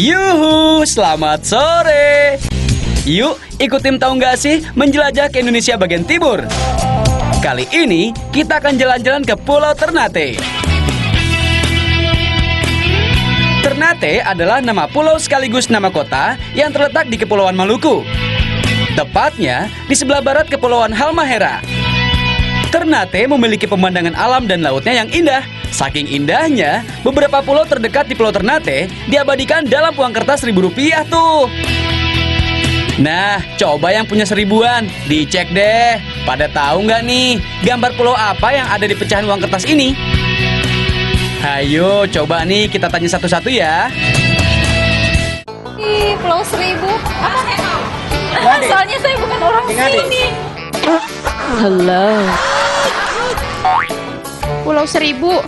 Yuhu, selamat sore. Yuk, ikut tim Tahu Nggak Sih menjelajah ke Indonesia bagian timur. Kali ini kita akan jalan-jalan ke Pulau Ternate. Ternate adalah nama pulau sekaligus nama kota yang terletak di Kepulauan Maluku. Tepatnya di sebelah barat Kepulauan Halmahera. Ternate memiliki pemandangan alam dan lautnya yang indah. Saking indahnya, beberapa pulau terdekat di Pulau Ternate diabadikan dalam uang kertas Rp1.000 tuh. Nah, coba yang punya seribuan, dicek deh. Pada tahu nggak nih, gambar pulau apa yang ada di pecahan uang kertas ini? Ayo, coba nih kita tanya satu-satu ya. Ih, Pulau Seribu. Apa? Soalnya saya bukan orang sini. Halo. Pulau Seribu.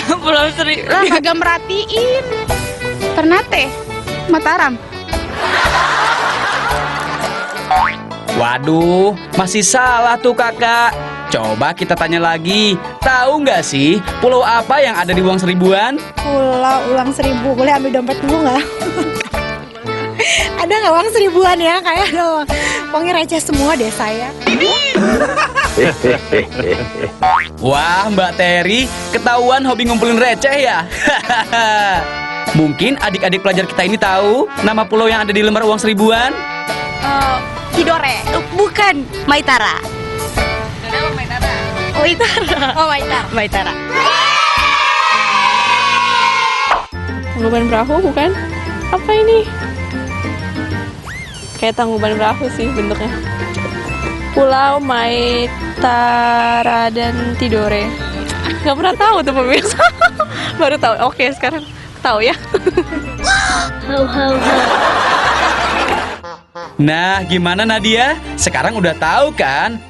Pulau Seribu. Lah, kagak merhatiin. Ternate, Mataram. Waduh, masih salah tuh kakak. Coba kita tanya lagi. Tahu nggak sih pulau apa yang ada di uang seribuan? Pulau uang seribu. Boleh ambil dompet dulu nggak? Ada nggak uang seribuan ya? Kayak ada uangnya receh semua deh saya. Wah, Mbak Terry, ketahuan hobi ngumpulin receh ya? Mungkin adik-adik pelajar kita ini tahu nama pulau yang ada di lembar uang seribuan? Tidore. Bukan, Maitara. Oh, Maitara. Tangkuban Perahu bukan? Apa ini? Kayak Tangkuban Perahu sih bentuknya. Pulau Maitara dan Tidore. Gak pernah tahu tuh pemirsa. Baru tahu. Oke, sekarang tahu ya. Nah, gimana Nadia? Sekarang udah tahu kan?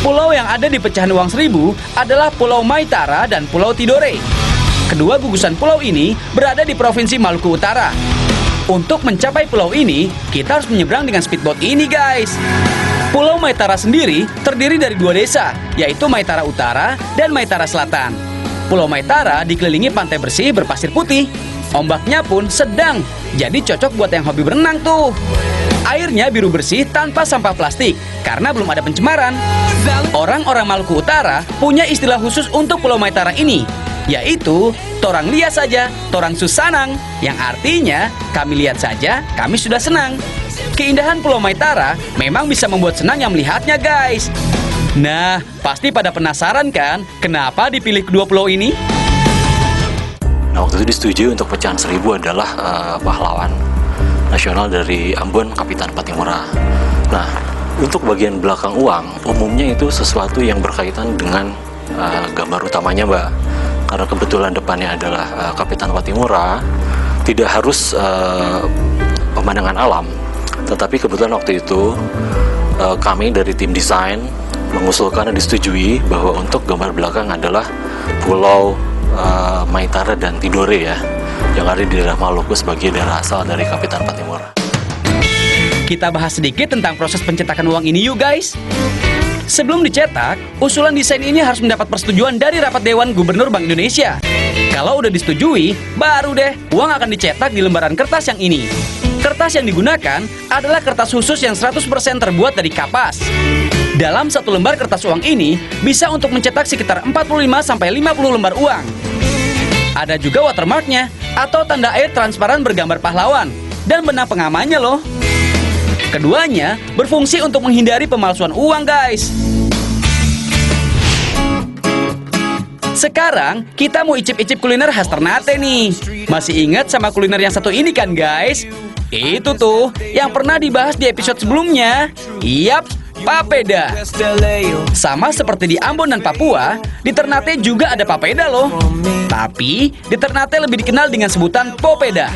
Pulau yang ada di pecahan uang seribu adalah Pulau Maitara dan Pulau Tidore. Kedua gugusan pulau ini berada di Provinsi Maluku Utara. Untuk mencapai pulau ini, kita harus menyeberang dengan speedboat ini, guys. Pulau Maitara sendiri terdiri dari dua desa, yaitu Maitara Utara dan Maitara Selatan. Pulau Maitara dikelilingi pantai bersih berpasir putih. Ombaknya pun sedang, jadi cocok buat yang hobi berenang tuh. Airnya biru bersih tanpa sampah plastik, karena belum ada pencemaran. Orang-orang Maluku Utara punya istilah khusus untuk Pulau Maitara ini, yaitu torang lihat saja, torang susanang, yang artinya kami lihat saja, kami sudah senang. Keindahan Pulau Maitara memang bisa membuat senang yang melihatnya, guys. Nah, pasti pada penasaran kan kenapa dipilih kedua pulau ini? Nah, waktu itu disetujui untuk pecahan 1000 adalah pahlawan nasional dari Ambon, Kapitan Patimura. Nah, untuk bagian belakang uang, umumnya itu sesuatu yang berkaitan dengan gambar utamanya, Mbak. Karena kebetulan depannya adalah Kapitan Patimura, tidak harus pemandangan alam. Tetapi kebetulan waktu itu kami dari tim desain mengusulkan dan disetujui bahwa untuk gambar belakang adalah Pulau Maitara dan Tidore ya, yang ada di daerah Maluku sebagai daerah asal dari Kapitan Patimura. Kita bahas sedikit tentang proses pencetakan uang ini yuk, guys. Sebelum dicetak, usulan desain ini harus mendapat persetujuan dari Rapat Dewan Gubernur Bank Indonesia. Kalau udah disetujui, baru deh uang akan dicetak di lembaran kertas yang ini. Kertas yang digunakan adalah kertas khusus yang 100% terbuat dari kapas. Dalam satu lembar kertas uang ini bisa untuk mencetak sekitar 45-50 lembar uang. Ada juga watermarknya atau tanda air transparan bergambar pahlawan dan benang pengamannya loh. Keduanya berfungsi untuk menghindari pemalsuan uang, guys. Sekarang kita mau icip-icip kuliner khas Ternate nih. Masih ingat sama kuliner yang satu ini kan, guys? Itu tuh yang pernah dibahas di episode sebelumnya. Yap, papeda. Sama seperti di Ambon dan Papua, di Ternate juga ada papeda loh. Tapi di Ternate lebih dikenal dengan sebutan popeda.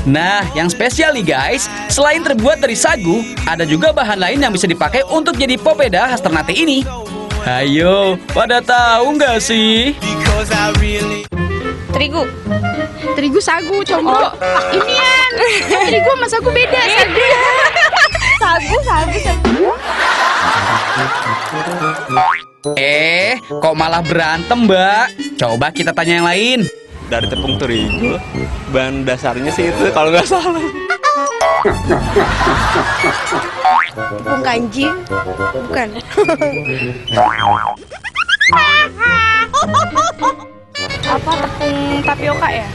Nah, yang spesial nih guys, selain terbuat dari sagu, ada juga bahan lain yang bisa dipakai untuk jadi popeda khas Ternate ini. Ayo, pada tahu nggak sih? Terigu sagu, combro. Inian. Terigu sama sagu beda. Sagu. Kok malah berantem, Mbak? Coba kita tanya yang lain. dari tepung terigu. Bahan dasarnya sih itu kalau nggak salah. Tepung kanji, bukan. Apa tepung tapioka ya?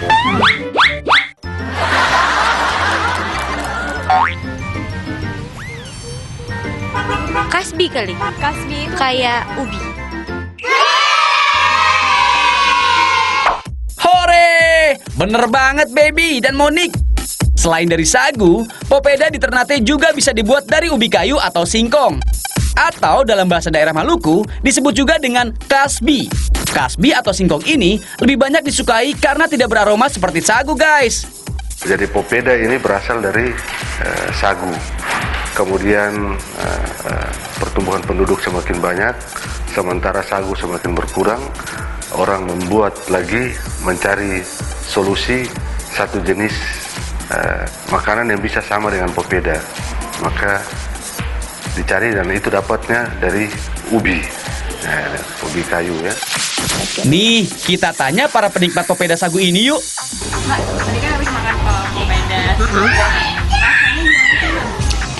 Kasbi kali. Kasbi. Kayak ubi. Hore! Bener banget, Baby dan Monik. Selain dari sagu, popeda di Ternate juga bisa dibuat dari ubi kayu atau singkong. Atau dalam bahasa daerah Maluku disebut juga dengan kasbi. Kasbi atau singkong ini lebih banyak disukai karena tidak beraroma seperti sagu, guys. Jadi popeda ini berasal dari sagu. Kemudian pertumbuhan penduduk semakin banyak, sementara sagu semakin berkurang. Orang membuat lagi mencari solusi satu jenis makanan yang bisa sama dengan popeda. Maka dicari dan itu dapatnya dari ubi, ubi kayu ya. Nih, kita tanya para penikmat popeda sagu ini yuk. Mbak, tadi kan habis makan popeda.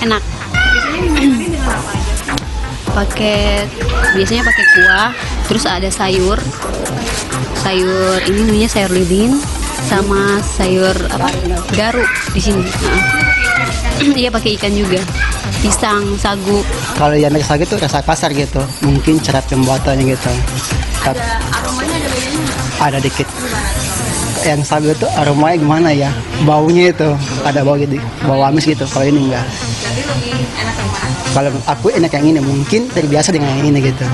Enak. Biasanya dimasakin dengan apa aja sih? Biasanya pakai kuah, terus ada sayur ini namanya sayur lilin, sama sayur garu di sini. Iya, pakai ikan juga. Pisang, sagu. Kalau yang dari sagu itu rasa kasar gitu, mungkin cara pembuatannya gitu. Ada aromanya, ada bedanya? Ada dikit. Yang sagu itu aromanya gimana ya? Baunya itu ada bau gitu, bau amis gitu. Kalau ini enggak. Jadi lebih enak yang mana? Kalau aku enak yang ini, mungkin terbiasa dengan yang ini gitu.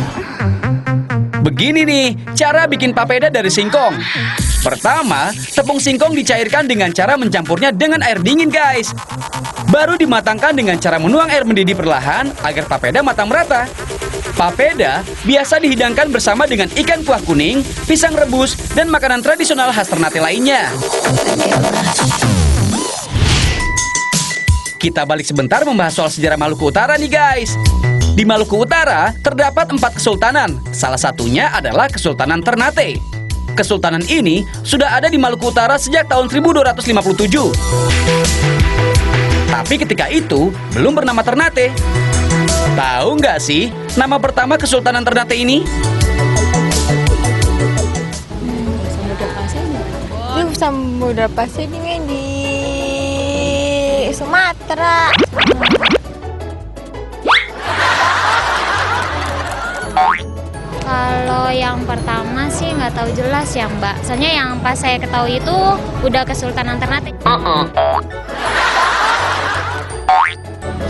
Begini nih, cara bikin papeda dari singkong. Pertama, tepung singkong dicairkan dengan cara mencampurnya dengan air dingin, guys. Baru dimatangkan dengan cara menuang air mendidih perlahan agar papeda matang merata. Papeda biasa dihidangkan bersama dengan ikan kuah kuning, pisang rebus, dan makanan tradisional khas Ternate lainnya. Kita balik sebentar membahas soal sejarah Maluku Utara nih, guys. Di Maluku Utara terdapat 4 kesultanan. Salah satunya adalah Kesultanan Ternate. Kesultanan ini sudah ada di Maluku Utara sejak tahun 1257. Tapi ketika itu belum bernama Ternate. Tahu nggak sih nama pertama Kesultanan Ternate ini? Samudra Pasir ini di Sumatera. Kalau yang pertama sih nggak tahu jelas ya, Mbak. Soalnya yang pas saya ketahui itu udah Kesultanan Ternate.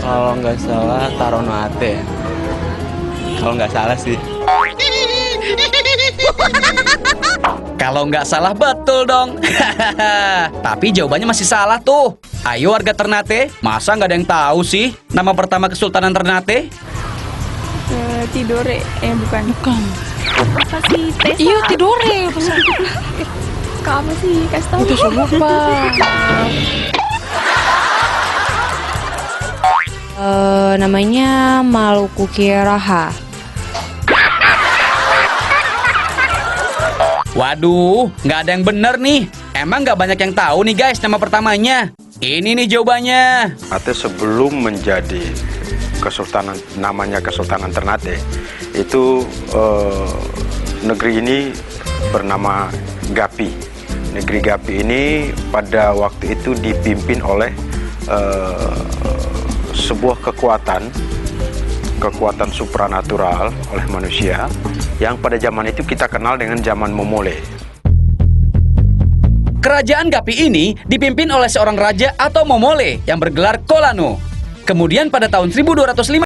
Kalau nggak salah Taronate. Kalau nggak salah sih. Kalau nggak salah betul dong. Tapi jawabannya masih salah tuh. Ayo warga Ternate, masa nggak ada yang tahu sih nama pertama Kesultanan Ternate? Tidore, bukan. Apa sih? Tesa? Iya, Tidore. Apa sih? Kasih tahu. Itu lupa. Namanya Maluku Kiraha. Waduh, nggak ada yang bener nih. Emang nggak banyak yang tahu nih guys nama pertamanya. Ini nih jawabannya. Atau sebelum menjadi Kesultanan, namanya Kesultanan Ternate, itu negeri ini bernama Gapi. Negeri Gapi ini pada waktu itu dipimpin oleh sebuah kekuatan supranatural oleh manusia yang pada zaman itu kita kenal dengan zaman Momole. Kerajaan Gapi ini dipimpin oleh seorang raja atau Momole yang bergelar Kolano. Kemudian pada tahun 1205